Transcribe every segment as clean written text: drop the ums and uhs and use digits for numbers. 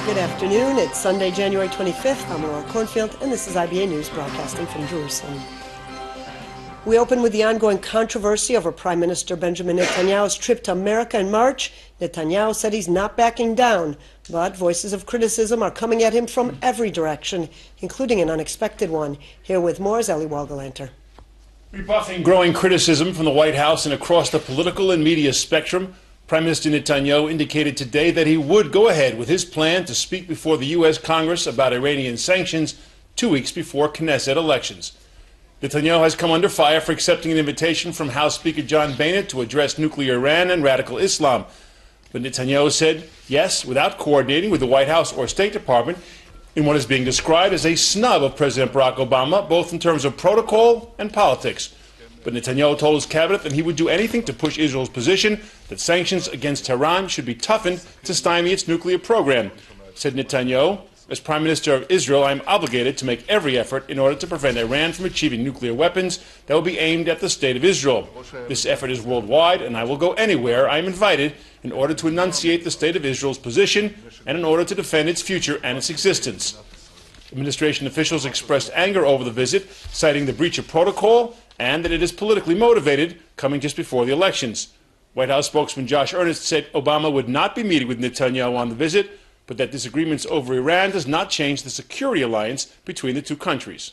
Good afternoon. It's Sunday, January 25th. I'm Laura Cornfield, and this is IBA News broadcasting from Jerusalem. We open with the ongoing controversy over Prime Minister Benjamin Netanyahu's trip to America in March. Netanyahu said he's not backing down, but voices of criticism are coming at him from every direction, including an unexpected one. Here with more is Eli Walgelanter. Rebuffing growing criticism from the White House and across the political and media spectrum, Prime Minister Netanyahu indicated today that he would go ahead with his plan to speak before the U.S. Congress about Iranian sanctions 2 weeks before Knesset elections. Netanyahu has come under fire for accepting an invitation from House Speaker John Boehner to address nuclear Iran and radical Islam. But Netanyahu said yes, without coordinating with the White House or State Department, in what is being described as a snub of President Barack Obama, both in terms of protocol and politics. But Netanyahu told his cabinet that he would do anything to push Israel's position that sanctions against Tehran should be toughened to stymie its nuclear program. Said Netanyahu, as Prime Minister of Israel, I am obligated to make every effort in order to prevent Iran from achieving nuclear weapons that will be aimed at the state of Israel. This effort is worldwide, and I will go anywhere I am invited in order to enunciate the state of Israel's position and in order to defend its future and its existence. Administration officials expressed anger over the visit, citing the breach of protocol and that it is politically motivated, coming just before the elections. White House spokesman Josh Earnest said Obama would not be meeting with Netanyahu on the visit, but that disagreements over Iran does not change the security alliance between the two countries.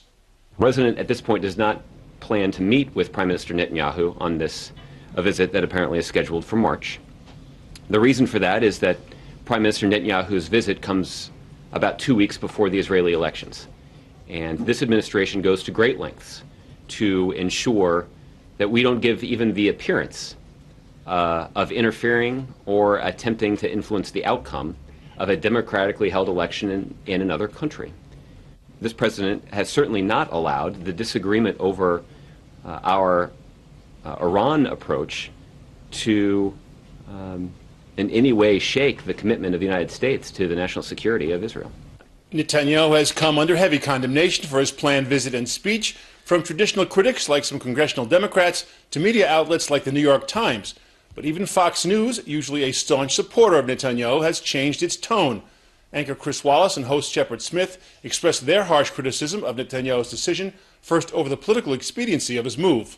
The President at this point does not plan to meet with Prime Minister Netanyahu on a visit that apparently is scheduled for March. The reason for that is that Prime Minister Netanyahu's visit comes about 2 weeks before the Israeli elections. And this administration goes to great lengths to ensure that we don't give even the appearance of interfering or attempting to influence the outcome of a democratically held election in another country. This president has certainly not allowed the disagreement over our Iran approach to in any way shake the commitment of the United States to the national security of Israel. Netanyahu has come under heavy condemnation for his planned visit and speech from traditional critics like some congressional Democrats to media outlets like the New York Times. But even Fox News, usually a staunch supporter of Netanyahu, has changed its tone. Anchor Chris Wallace and host Shepard Smith expressed their harsh criticism of Netanyahu's decision, first over the political expediency of his move.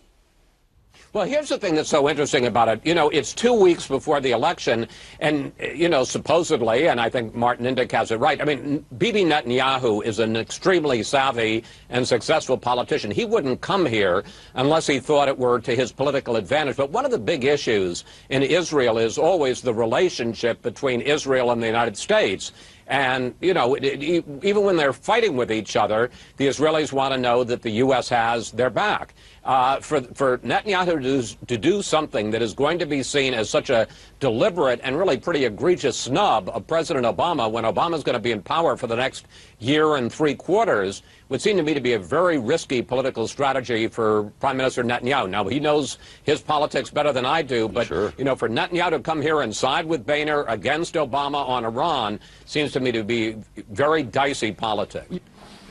Well, here's the thing that's so interesting about it. You know, it's 2 weeks before the election, and, you know, supposedly, and I think Martin Indyk has it right, I mean, Bibi Netanyahu is an extremely savvy and successful politician. He wouldn't come here unless he thought it were to his political advantage. But one of the big issues in Israel is always the relationship between Israel and the United States. And, you know, even when they're fighting with each other, the Israelis want to know that the U.S. has their back. For Netanyahu to do something that is going to be seen as such a deliberate and really pretty egregious snub of President Obama when Obama's going to be in power for the next year and 3 quarters would seem to me to be a very risky political strategy for Prime Minister Netanyahu. Now, he knows his politics better than I do, but, sure, you know, for Netanyahu to come here and side with Boehner against Obama on Iran seems to me to be very dicey politics.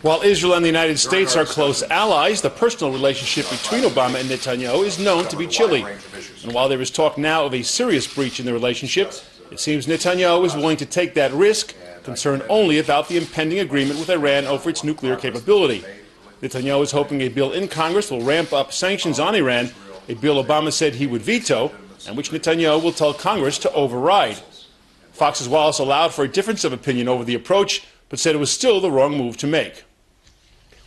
While Israel and the United States are close allies, the personal relationship between Obama and Netanyahu is known to be chilly. And while there is talk now of a serious breach in the relationship, it seems Netanyahu is willing to take that risk, concerned only about the impending agreement with Iran over its nuclear capability. Netanyahu is hoping a bill in Congress will ramp up sanctions on Iran, a bill Obama said he would veto, and which Netanyahu will tell Congress to override. Fox's Wallace allowed for a difference of opinion over the approach, but said it was still the wrong move to make.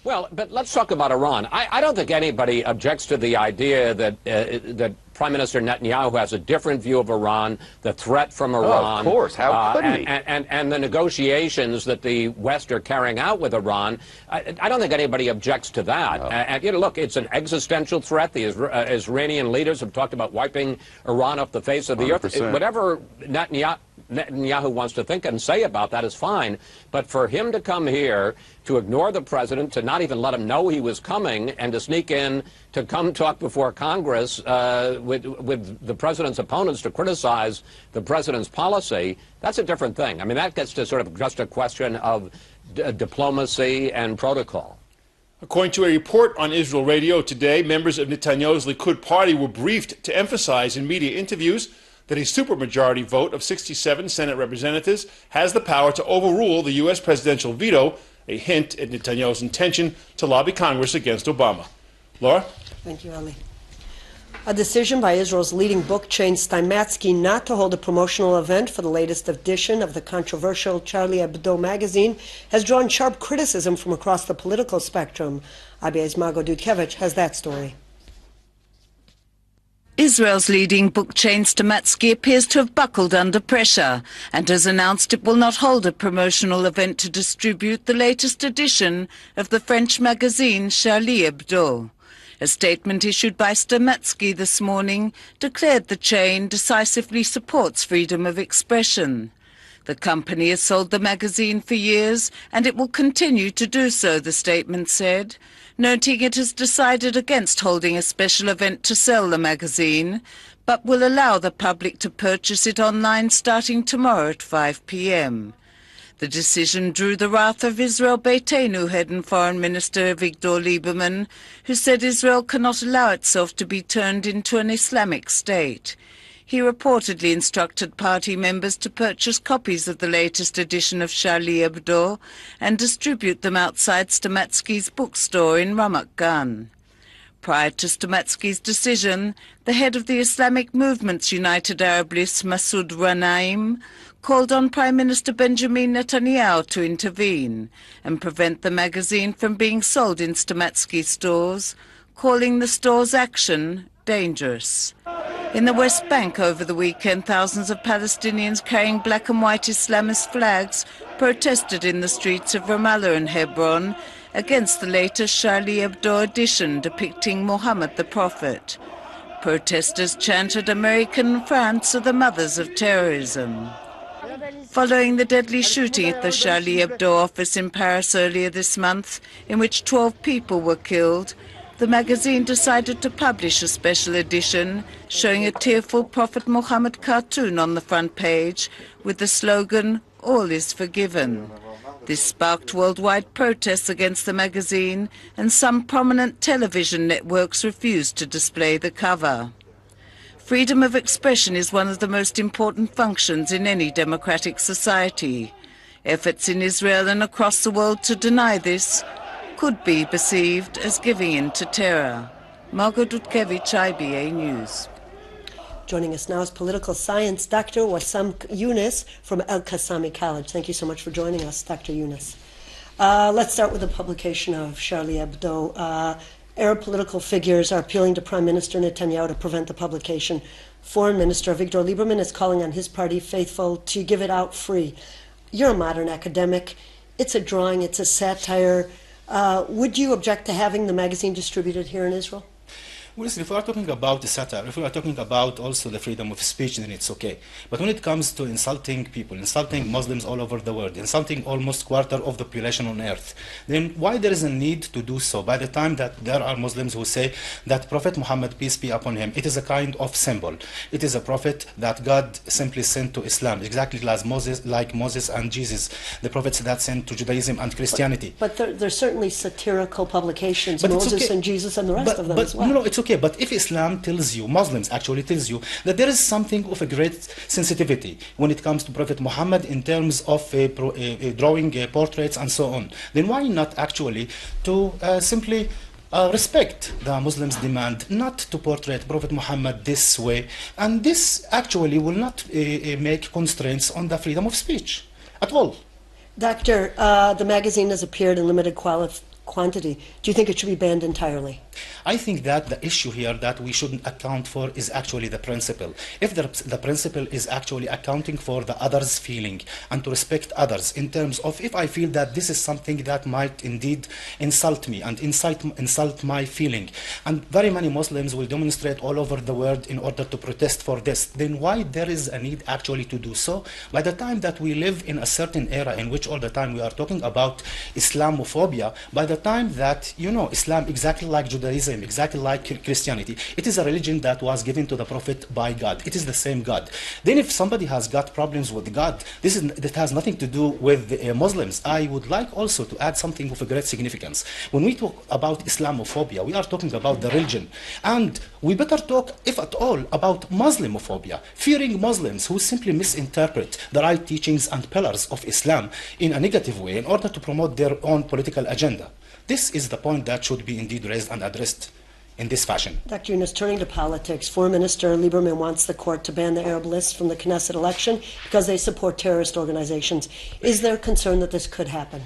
Well, but let's talk about Iran. I don't think anybody objects to the idea that Prime Minister Netanyahu has a different view of Iran, the threat from Iran. Oh, of course. How couldn't he? And the negotiations that the West are carrying out with Iran. I don't think anybody objects to that. No. And, you know, look, it's an existential threat. The Iranian leaders have talked about wiping Iran off the face of the 100%. earth. Whatever Netanyahu wants to think and say about that is fine. But for him to come here, to ignore the president, to not even let him know he was coming, and to sneak in to come talk before Congress with the president's opponents to criticize the president's policy, that's a different thing. I mean, that gets to sort of just a question of diplomacy and protocol. According to a report on Israel Radio today, members of Netanyahu's Likud party were briefed to emphasize in media interviews that a supermajority vote of 67 Senate representatives has the power to overrule the U.S. presidential veto, a hint at Netanyahu's intention to lobby Congress against Obama. Laura? Thank you, Ali. A decision by Israel's leading book chain Steinmatsky not to hold a promotional event for the latest edition of the controversial Charlie Hebdo magazine has drawn sharp criticism from across the political spectrum. IBA's Margot Dudkevich has that story. Israel's leading book chain Steinmatsky appears to have buckled under pressure and has announced it will not hold a promotional event to distribute the latest edition of the French magazine Charlie Hebdo. A statement issued by Steinmatsky this morning declared the chain decisively supports freedom of expression. The company has sold the magazine for years and it will continue to do so, the statement said, noting it has decided against holding a special event to sell the magazine, but will allow the public to purchase it online starting tomorrow at 5 p.m. The decision drew the wrath of Israel Beitenu head and Foreign Minister Victor Lieberman, who said Israel cannot allow itself to be turned into an Islamic state. He reportedly instructed party members to purchase copies of the latest edition of Charlie Hebdo and distribute them outside Steinmatsky's bookstore in Ramat Gan. Prior to Steinmatsky's decision, the head of the Islamic Movement's United Arab List, Masoud Ghanaim, called on Prime Minister Benjamin Netanyahu to intervene and prevent the magazine from being sold in Steinmatsky stores, calling the store's action dangerous. In the West Bank over the weekend, thousands of Palestinians carrying black and white Islamist flags protested in the streets of Ramallah and Hebron against the latest Charlie Hebdo edition depicting Muhammad the Prophet. Protesters chanted, "American France are the mothers of terrorism." Following the deadly shooting at the Charlie Hebdo office in Paris earlier this month, in which 12 people were killed, the magazine decided to publish a special edition showing a tearful Prophet Muhammad cartoon on the front page with the slogan, "All is forgiven." This sparked worldwide protests against the magazine, and some prominent television networks refused to display the cover. Freedom of expression is one of the most important functions in any democratic society. Efforts in Israel and across the world to deny this could be perceived as giving in to terror. Margot Dudkevich, IBA News. Joining us now is political science Dr. Wassam Yunus from El Qassami College. Thank you so much for joining us, Dr. Yunus. Let's start with the publication of Charlie Hebdo. Arab political figures are appealing to Prime Minister Netanyahu to prevent the publication. Foreign Minister Victor Lieberman is calling on his party faithful to give it out free. You're a modern academic. It's a drawing. It's a satire. Would you object to having the magazine distributed here in Israel? Well, listen, if we are talking about the satire, if we are talking about also the freedom of speech, then it's okay. But when it comes to insulting people, insulting Muslims all over the world, insulting almost quarter of the population on earth, then why there is a need to do so by the time that there are Muslims who say that Prophet Muhammad, peace be upon him, it is a kind of symbol. It is a prophet that God simply sent to Islam, exactly as Moses and Jesus, the prophets that sent to Judaism and Christianity. But there's certainly satirical publications, Moses and Jesus and the rest of them as well. No, it's okay, but if Islam tells you, Muslims actually tells you, that there is something of a great sensitivity when it comes to Prophet Muhammad in terms of drawing portraits and so on, then why not actually to simply respect the Muslims' demand not to portray Prophet Muhammad this way, and this actually will not make constraints on the freedom of speech at all. Doctor, the magazine has appeared in limited quantity. Do you think it should be banned entirely? I think that the issue here that we shouldn't account for is actually the principle. If the principle is actually accounting for the other's feeling and to respect others in terms of if I feel that this is something that might indeed insult me and insult my feeling, and very many Muslims will demonstrate all over the world in order to protest for this, then why there is a need actually to do so? By the time that we live in a certain era in which all the time we are talking about Islamophobia, by the time that, Islam, exactly like Judaism, exactly like Christianity, it is a religion that was given to the Prophet by God. It is the same God. Then if somebody has got problems with God, that has nothing to do with Muslims. I would like also to add something of a great significance. When we talk about Islamophobia, we are talking about the religion. And we better talk, if at all, about Muslimophobia, fearing Muslims who simply misinterpret the right teachings and pillars of Islam in a negative way in order to promote their own political agenda. This is the point that should be indeed raised and addressed in this fashion. Dr. Yunus, turning to politics, Foreign Minister Lieberman wants the court to ban the Arab list from the Knesset election because they support terrorist organizations. Is there concern that this could happen?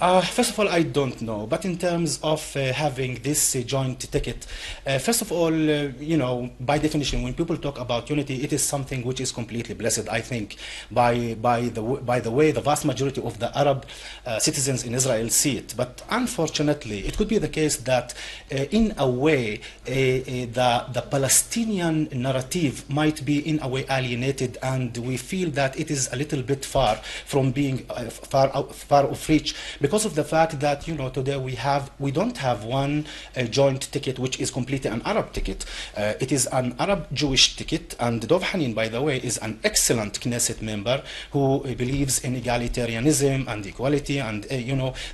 First of all, I don't know. But in terms of having this joint ticket, first of all, by definition, when people talk about unity, it is something which is completely blessed, I think, by the way the vast majority of the Arab citizens in Israel see it. But unfortunately, it could be the case that in a way, the Palestinian narrative might be in a way alienated, and we feel that it is a little bit far from being far of reach, because of the fact that today we don't have one joint ticket which is completely an Arab ticket. It is an Arab-Jewish ticket, and Dov Hanin, by the way, is an excellent Knesset member who believes in egalitarianism and equality and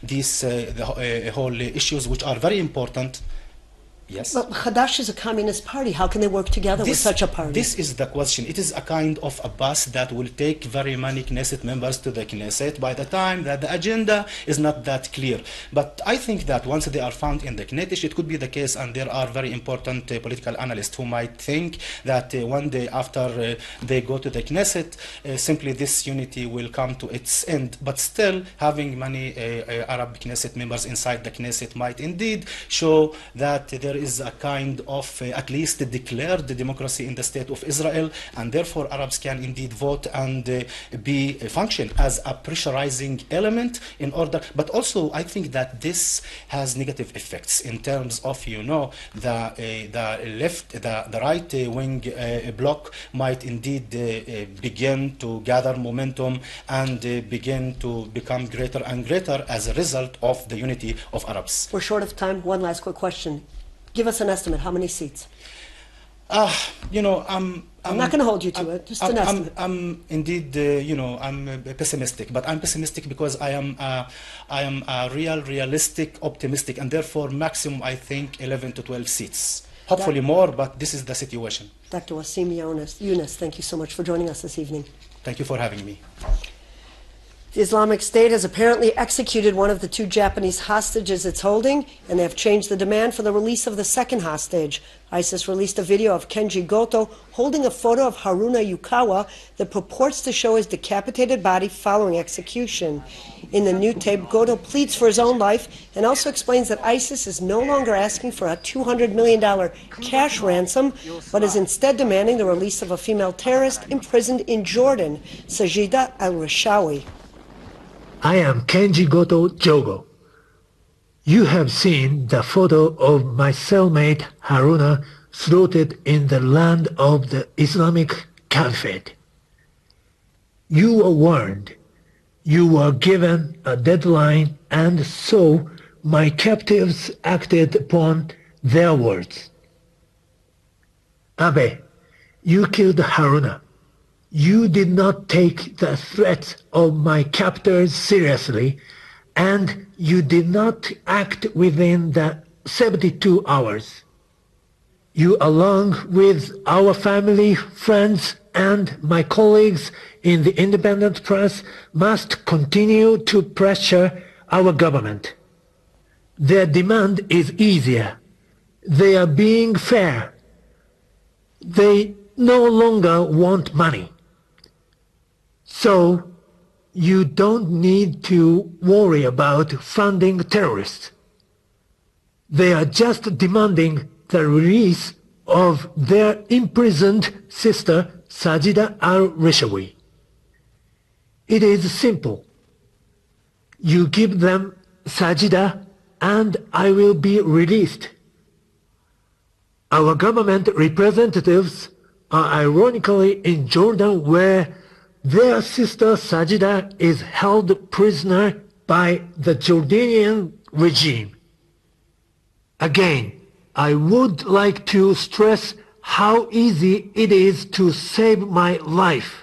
these whole issues which are very important. Yes. But Hadash is a communist party. How can they work together with such a party? This is the question. It is a kind of a bus that will take very many Knesset members to the Knesset by the time that the agenda is not that clear. But I think that once they are found in the Knesset, it could be the case, and there are very important political analysts who might think that one day after they go to the Knesset, simply this unity will come to its end. But still, having many Arab Knesset members inside the Knesset might indeed show that there is a kind of at least declared democracy in the state of Israel, and therefore Arabs can indeed vote and function as a pressurizing element in order. But also I think that this has negative effects in terms of the right wing bloc might indeed begin to gather momentum and begin to become greater and greater as a result of the unity of Arabs. We're short of time. One last quick question. Give us an estimate. How many seats? I'm not going to hold you to it. Just an estimate. I'm indeed, I'm pessimistic, but I'm pessimistic because I am a realistic, optimistic, and therefore maximum, I think, 11 to 12 seats. Hopefully more, but this is the situation. Dr. Wasim Yunus, thank you so much for joining us this evening. Thank you for having me. The Islamic State has apparently executed one of the two Japanese hostages it's holding, and they have changed the demand for the release of the second hostage. ISIS released a video of Kenji Goto holding a photo of Haruna Yukawa that purports to show his decapitated body following execution. In the new tape, Goto pleads for his own life and also explains that ISIS is no longer asking for a $200 million cash ransom, but is instead demanding the release of a female terrorist imprisoned in Jordan, Sajida al-Rishawi. I am Kenji Goto Jogo. You have seen the photo of my cellmate Haruna slaughtered in the land of the Islamic Caliphate. You were warned. You were given a deadline, and so my captives acted upon their words. Abe, you killed Haruna. You did not take the threats of my captors seriously, and you did not act within the 72 hours. You, along with our family, friends, and my colleagues in the independent press, must continue to pressure our government. Their demand is easier. They are being fair. They no longer want money. So, you don't need to worry about funding terrorists. They are just demanding the release of their imprisoned sister, Sajida al-Rishawi. It is simple. You give them Sajida and I will be released. Our government representatives are ironically in Jordan, where their sister Sajida is held prisoner by the Jordanian regime. Again, I would like to stress how easy it is to save my life.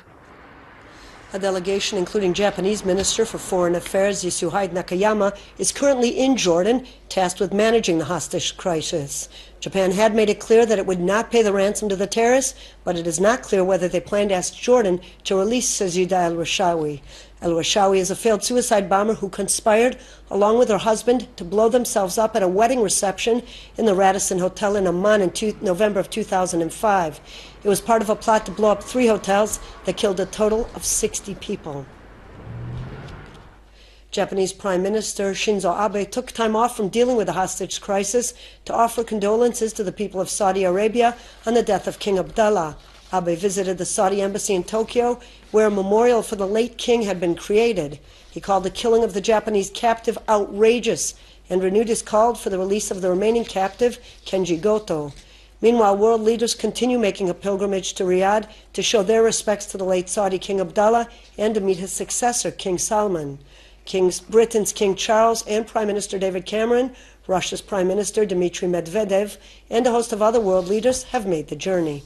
A delegation, including Japanese Minister for Foreign Affairs Yasuhide Nakayama, is currently in Jordan, tasked with managing the hostage crisis. Japan had made it clear that it would not pay the ransom to the terrorists, but it is not clear whether they plan to ask Jordan to release Sajida al-Rashawi. Al-Rashawi is a failed suicide bomber who conspired, along with her husband, to blow themselves up at a wedding reception in the Radisson Hotel in Amman in November of 2005. It was part of a plot to blow up 3 hotels that killed a total of 60 people. Japanese Prime Minister Shinzo Abe took time off from dealing with the hostage crisis to offer condolences to the people of Saudi Arabia on the death of King Abdullah. Abe visited the Saudi embassy in Tokyo, where a memorial for the late king had been created. He called the killing of the Japanese captive outrageous and renewed his call for the release of the remaining captive, Kenji Goto. Meanwhile, world leaders continue making a pilgrimage to Riyadh to show their respects to the late Saudi King Abdullah and to meet his successor, King Salman. Britain's King Charles and Prime Minister David Cameron, Russia's Prime Minister Dmitry Medvedev, and a host of other world leaders have made the journey.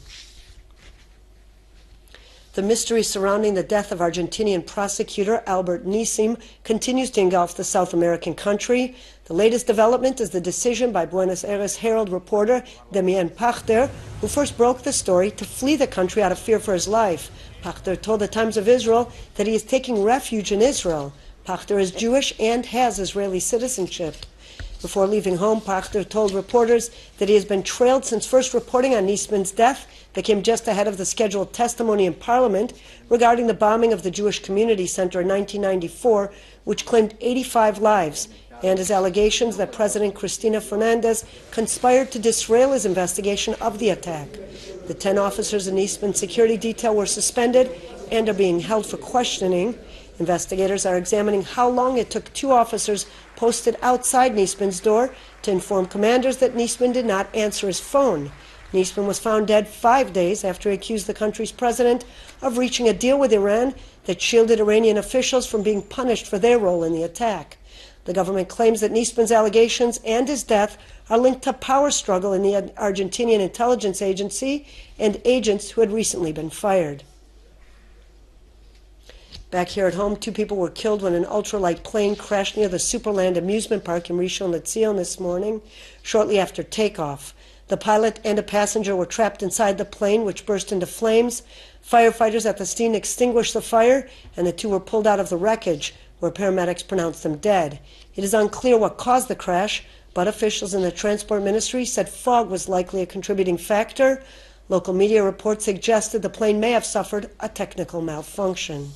The mystery surrounding the death of Argentinian prosecutor Albert Nisim continues to engulf the South American country. The latest development is the decision by Buenos Aires Herald reporter Demian Pachter, who first broke the story, to flee the country out of fear for his life. Pachter told the Times of Israel that he is taking refuge in Israel. Pachter is Jewish and has Israeli citizenship. Before leaving home, Pachter told reporters that he has been trailed since first reporting on Nisman's death that came just ahead of the scheduled testimony in Parliament regarding the bombing of the Jewish Community Center in 1994, which claimed 85 lives, and his allegations that President Cristina Fernandez conspired to disrail his investigation of the attack. The 10 officers in Nisman's security detail were suspended and are being held for questioning. Investigators are examining how long it took 2 officers posted outside Nisman's door to inform commanders that Nisman did not answer his phone. Nisman was found dead 5 days after he accused the country's president of reaching a deal with Iran that shielded Iranian officials from being punished for their role in the attack. The government claims that Nisman's allegations and his death are linked to power struggle in the Argentinian intelligence agency and agents who had recently been fired. Back here at home, 2 people were killed when an ultralight plane crashed near the Superland amusement park in Rishon LeZion this morning, shortly after takeoff. The pilot and a passenger were trapped inside the plane, which burst into flames. Firefighters at the scene extinguished the fire, and the 2 were pulled out of the wreckage, where paramedics pronounced them dead. It is unclear what caused the crash, but officials in the Transport Ministry said fog was likely a contributing factor. Local media reports suggested the plane may have suffered a technical malfunction.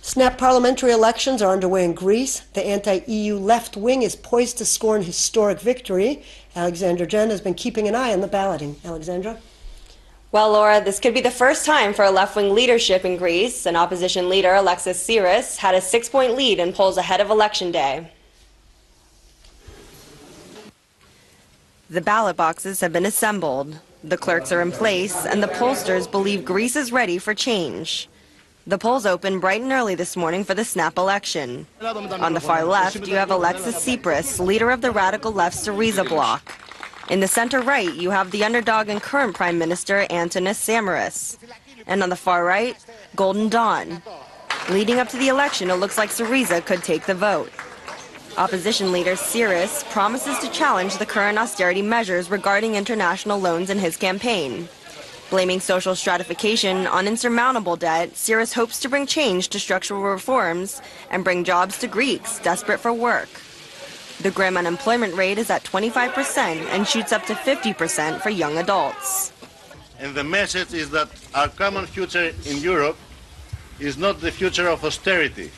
Snap parliamentary elections are underway in Greece. The anti-EU left wing is poised to score an historic victory. Alexandra Jen has been keeping an eye on the balloting. Alexandra? Well, Laura, this could be the first time for a left-wing leadership in Greece. An opposition leader, Alexis Tsipras, had a 6-point lead in polls ahead of Election Day. The ballot boxes have been assembled. The clerks are in place, and the pollsters believe Greece is ready for change. The polls opened bright and early this morning for the snap election. On the far left, you have Alexis Tsipras, leader of the radical left Syriza bloc. In the center right, you have the underdog and current Prime Minister Antonis Samaras. And on the far right, Golden Dawn. Leading up to the election, it looks like Syriza could take the vote. Opposition leader Tsipras promises to challenge the current austerity measures regarding international loans in his campaign. Blaming social stratification on insurmountable debt, Tsipras hopes to bring change to structural reforms and bring jobs to Greeks desperate for work. The grim unemployment rate is at 25% and shoots up to 50% for young adults. And the message is that our common future in Europe is not the future of austerity,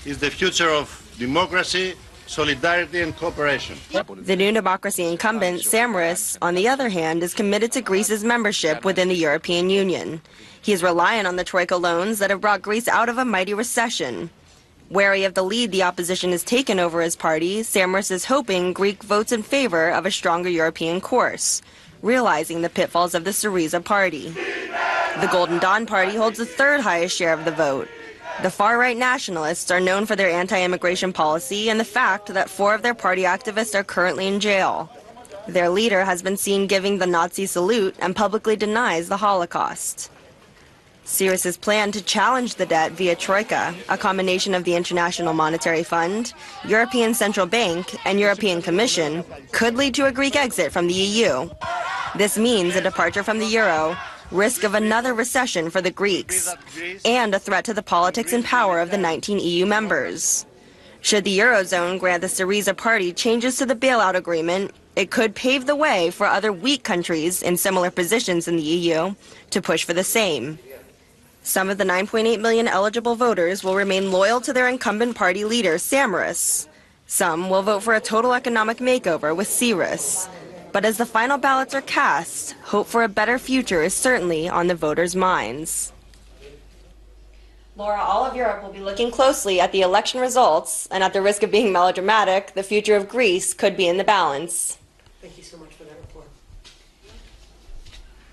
it's the future of democracy, solidarity and cooperation. The New Democracy incumbent, Samaras, on the other hand, is committed to Greece's membership within the European Union. He is reliant on the Troika loans that have brought Greece out of a mighty recession. Wary of the lead the opposition has taken over his party, Samaras is hoping Greek votes in favor of a stronger European course, realizing the pitfalls of the Syriza party. The Golden Dawn party holds the 3rd highest share of the vote. The far-right nationalists are known for their anti-immigration policy and the fact that 4 of their party activists are currently in jail. Their leader has been seen giving the Nazi salute and publicly denies the Holocaust. Syriza's plan to challenge the debt via Troika, a combination of the International Monetary Fund, European Central Bank, and European Commission, could lead to a Greek exit from the EU. This means a departure from the euro, risk of another recession for the Greeks, and a threat to the politics and power of the 19 EU members. Should the Eurozone grant the Syriza party changes to the bailout agreement, it could pave the way for other weak countries in similar positions in the EU to push for the same. Some of the 9.8 million eligible voters will remain loyal to their incumbent party leader, Samaras. Some will vote for a total economic makeover with Syriza. But as the final ballots are cast, hope for a better future is certainly on the voters' minds. Laura, all of Europe will be looking closely at the election results, and at the risk of being melodramatic, the future of Greece could be in the balance. Thank you so much for that report.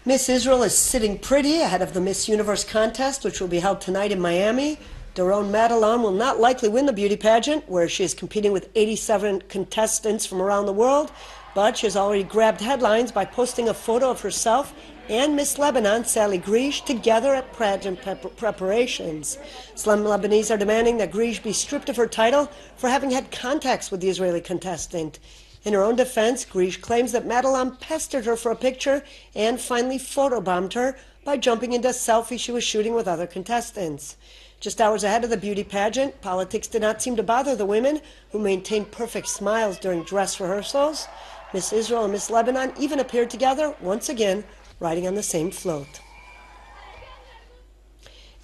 Miss Israel is sitting pretty ahead of the Miss Universe contest, which will be held tonight in Miami. Daron Madelon will not likely win the beauty pageant, where she is competing with 87 contestants from around the world, but she has already grabbed headlines by posting a photo of herself and Miss Lebanon, Sally Grige, together at pageant preparations. Some Lebanese are demanding that Grige be stripped of her title for having had contacts with the Israeli contestant. In her own defense, Grige claims that Madelon pestered her for a picture and finally photobombed her by jumping into a selfie she was shooting with other contestants. Just hours ahead of the beauty pageant, politics did not seem to bother the women, who maintained perfect smiles during dress rehearsals. Miss Israel and Miss Lebanon even appeared together, once again, riding on the same float.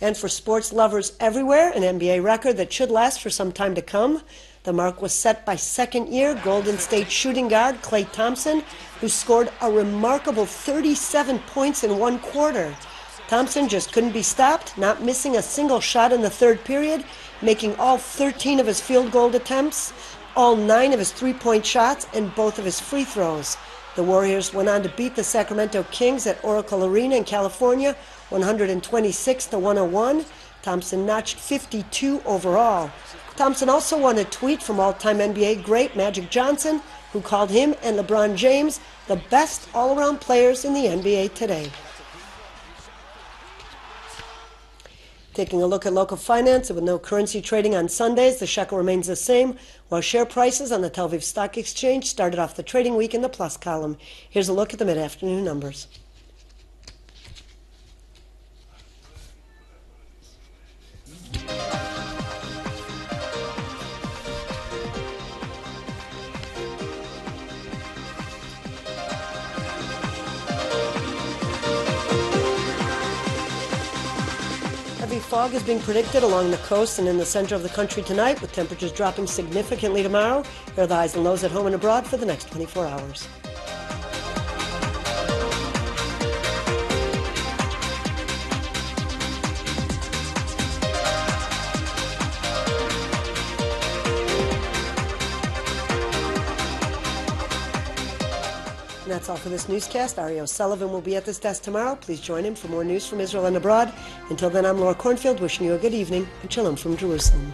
And for sports lovers everywhere, an NBA record that should last for some time to come. The mark was set by second-year Golden State shooting guard Klay Thompson, who scored a remarkable 37 points in one quarter. Thompson just couldn't be stopped, not missing a single shot in the third period, making all 13 of his field goal attempts, all 9 of his three-point shots, and both of his free throws. The Warriors went on to beat the Sacramento Kings at Oracle Arena in California, 126-101. Thompson notched 52 overall. Thompson also won a tweet from all-time NBA great Magic Johnson, who called him and LeBron James the best all-around players in the NBA today. Taking a look at local finance, with no currency trading on Sundays, the shekel remains the same, while share prices on the Tel Aviv Stock Exchange started off the trading week in the plus column. Here's a look at the mid-afternoon numbers. Heavy fog is being predicted along the coast and in the center of the country tonight, with temperatures dropping significantly tomorrow. Here are the highs and lows at home and abroad for the next 24 hours. And that's all for this newscast. Ari O'Sullivan will be at this desk tomorrow. Please join him for more news from Israel and abroad. Until then, I'm Laura Cornfield, wishing you a good evening and shalom from Jerusalem.